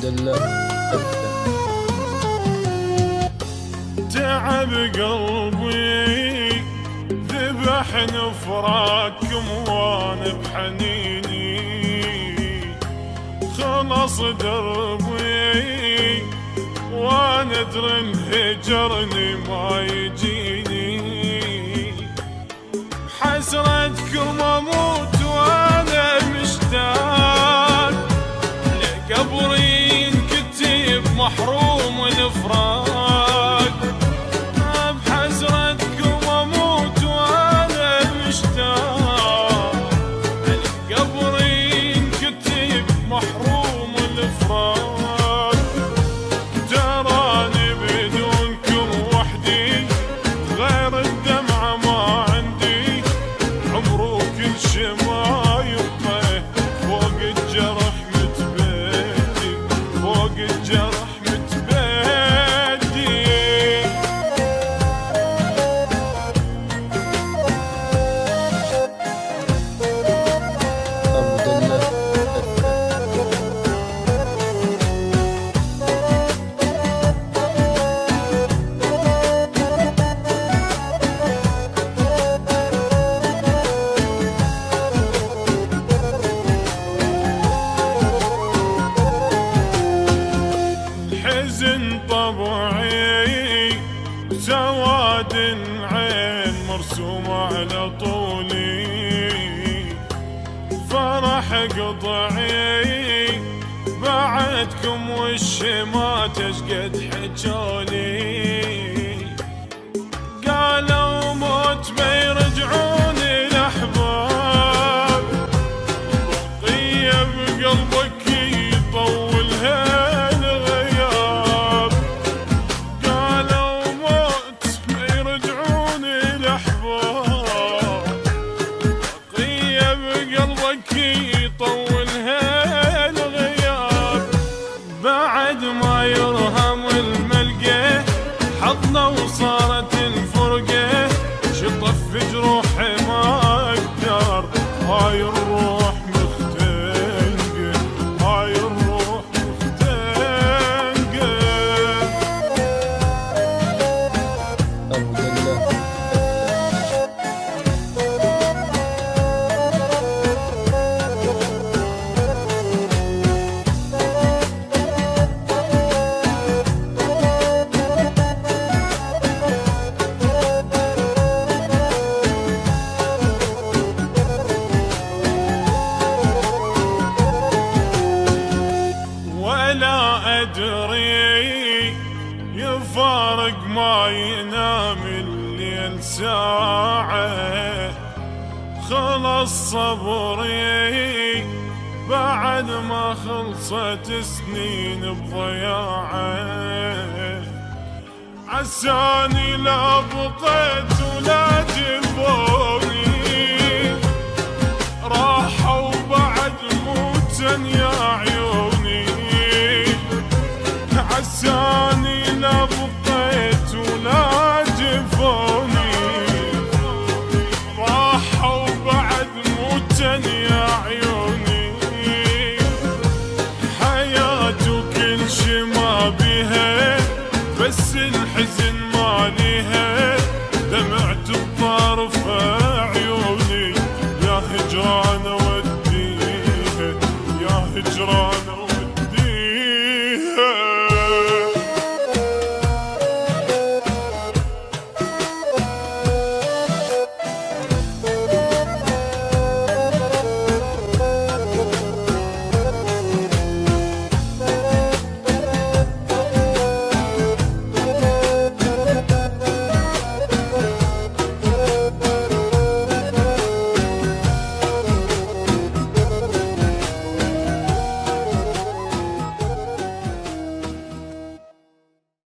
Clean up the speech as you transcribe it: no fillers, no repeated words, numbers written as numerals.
لله. تعب قلبي ذبح نفراكم وانا بحنيني، خلص دربي وانا ادري انهجرني ما يجيني، حسرتكم اموت وانا مشتاق لقبري انكتب محروم الفراق، بحسرتكم اموت وانا مشتاق لقبري انكتب محروم الفراق، تراني بدونكم وحدي غير الدمعة ما عندي، عمرو كل شي ما يبقى فوق الجرح متبدي، فوق الجرح متبدي. حزن طبعي سواد عين مرسومة على طولي، فرح قطعي بعدكم والشمات اشقد حجولي، قالوا موت بيرجعوني الاحباب، بقية بقلبك يطولها يطولها الغياب، بعد ما يرهم الملقى حضنا وصارت الفرقة، شطف جروحي ما اقدر، هاي الروح مختنقة، هاي الروح مختنقة. ولا أدري يفارق ما ينام الليل ساعة، خلص صبري بعد ما خلصت سنين بضياعه، عساني لا بقيت ولا جفوني، راحوا بعد موتا يا عيوني، عساني لا بقيت ولا جفوني، راحوا بعد موتا يا عيوني، حياته كل شي ما بيها بس الحزن ما ليها، دمعت بطرف عيوني يا هجران